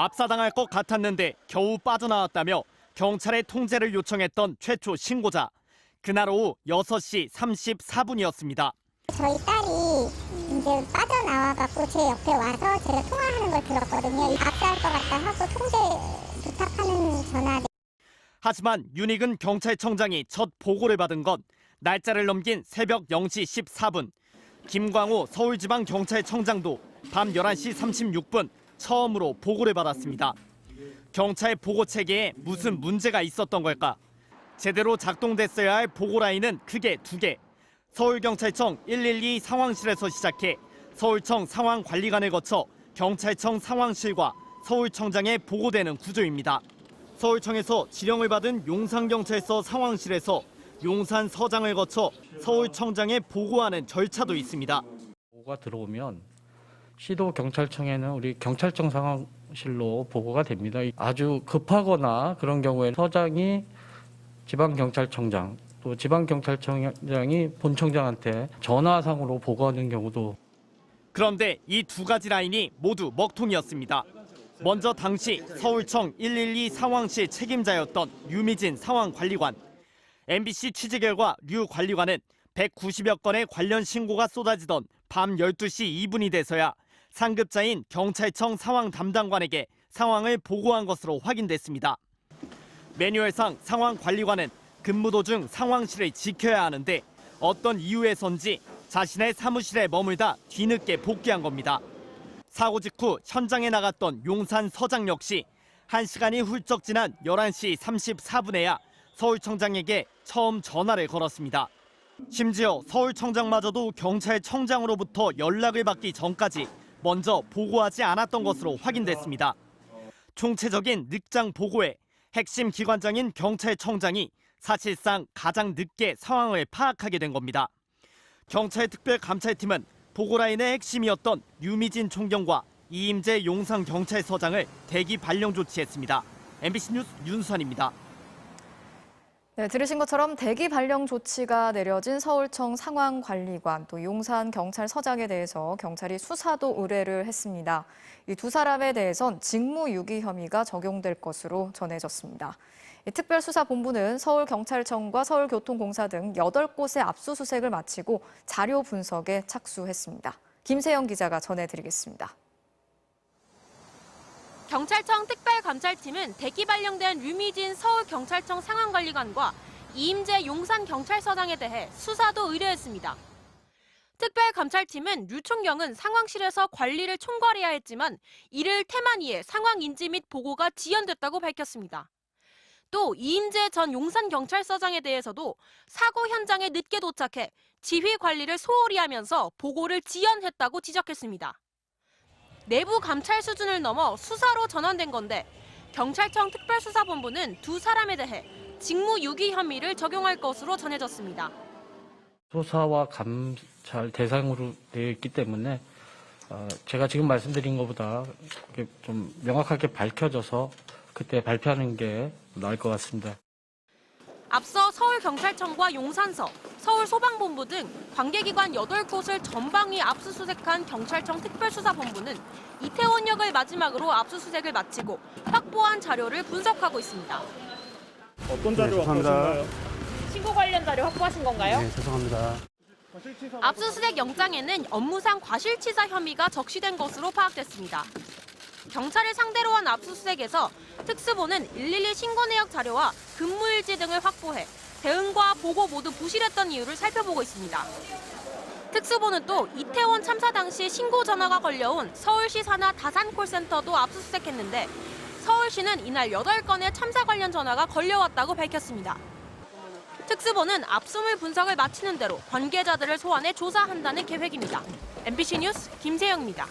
압사당할 것 같았는데 겨우 빠져나왔다며 경찰에 통제를 요청했던 최초 신고자. 그날 오후 6시 34분이었습니다. 저희 딸이 이제 빠져나와갖고 제 옆에 와서 제가 통화하는 걸 들었거든요. 압사할 것 같다 하고 통제 부탁하는 전화. 하지만 윤익은 경찰청장이 첫 보고를 받은 건 날짜를 넘긴 새벽 0시 14분. 김광호 서울지방경찰청장도 밤 11시 36분 처음으로 보고를 받았습니다. 경찰 보고 체계에 무슨 문제가 있었던 걸까? 제대로 작동됐어야 할 보고 라인은 크게 두 개. 서울경찰청 112 상황실에서 시작해 서울청 상황관리관을 거쳐 경찰청 상황실과 서울청장에 보고되는 구조입니다. 서울청에서 지령을 받은 용산경찰서 상황실에서 용산서장을 거쳐 서울청장에 보고하는 절차도 있습니다. 보고가 들어오면 시도경찰청에는 우리 경찰청 상황실로 보고가 됩니다. 아주 급하거나 그런 경우에 서장이 지방경찰청장, 또 지방경찰청장이 본청장한테 전화상으로 보고하는 경우도. 그런데 이 두 가지 라인이 모두 먹통이었습니다. 먼저 당시 서울청 112 상황실 책임자였던 류미진 상황관리관. MBC 취재 결과 류 관리관은 190여 건의 관련 신고가 쏟아지던 밤 12시 2분이 돼서야 상급자인 경찰청 상황 담당관에게 상황을 보고한 것으로 확인됐습니다. 매뉴얼상 상황관리관은 근무 도중 상황실을 지켜야 하는데 어떤 이유에선지 자신의 사무실에 머물다 뒤늦게 복귀한 겁니다. 사고 직후 현장에 나갔던 용산 서장 역시 1시간이 훌쩍 지난 11시 34분에야 서울청장에게 처음 전화를 걸었습니다. 심지어 서울청장마저도 경찰청장으로부터 연락을 받기 전까지 먼저 보고하지 않았던 것으로 확인됐습니다. 총체적인 늑장 보고에 핵심 기관장인 경찰청장이 사실상 가장 늦게 상황을 파악하게 된 겁니다. 경찰특별감찰팀은 보고라인의 핵심이었던 류미진 총경과 이임재 용산경찰서장을 대기 발령 조치했습니다. MBC 뉴스 윤수환입니다. 네, 들으신 것처럼 대기 발령 조치가 내려진 서울청 상황관리관 또 용산경찰서장에 대해서 경찰이 수사도 의뢰를 했습니다. 이 두 사람에 대해선 직무유기 혐의가 적용될 것으로 전해졌습니다. 특별수사본부는 서울경찰청과 서울교통공사 등 8곳의 압수수색을 마치고 자료 분석에 착수했습니다. 김세영 기자가 전해드리겠습니다. 경찰청 특별감찰팀은 대기 발령된 류미진 서울경찰청 상황관리관과 이임재 용산경찰서장에 대해 수사도 의뢰했습니다. 특별감찰팀은 류 총경은 상황실에서 관리를 총괄해야 했지만 이를 태만히해 상황 인지 및 보고가 지연됐다고 밝혔습니다. 또 이임재 전 용산경찰서장에 대해서도 사고 현장에 늦게 도착해 지휘 관리를 소홀히 하면서 보고를 지연했다고 지적했습니다. 내부 감찰 수준을 넘어 수사로 전환된 건데 경찰청 특별수사본부는 두 사람에 대해 직무유기 혐의를 적용할 것으로 전해졌습니다. 수사와 감찰 대상으로 되어 있기 때문에 제가 지금 말씀드린 것보다 좀 명확하게 밝혀져서 그때 발표하는 게 나을 것 같습니다. 앞서 서울경찰청과 용산서, 서울소방본부 등 관계기관 8곳을 전방위 압수수색한 경찰청 특별수사본부는 이태원역을 마지막으로 압수수색을 마치고 확보한 자료를 분석하고 있습니다. 어떤 자료 확보하신가요? 신고 관련 자료 확보하신 건가요? 네, 죄송합니다. 압수수색 영장에는 업무상 과실치사 혐의가 적시된 것으로 파악됐습니다. 경찰을 상대로 한 압수수색에서 특수본은 112 신고 내역 자료와 근무일지 등을 확보해 대응과 보고 모두 부실했던 이유를 살펴보고 있습니다. 특수본은 또 이태원 참사 당시 신고 전화가 걸려온 서울시 산하 다산 콜센터도 압수수색했는데 서울시는 이날 8건의 참사 관련 전화가 걸려왔다고 밝혔습니다. 특수본은 압수물 분석을 마치는 대로 관계자들을 소환해 조사한다는 계획입니다. MBC 뉴스 김세영입니다.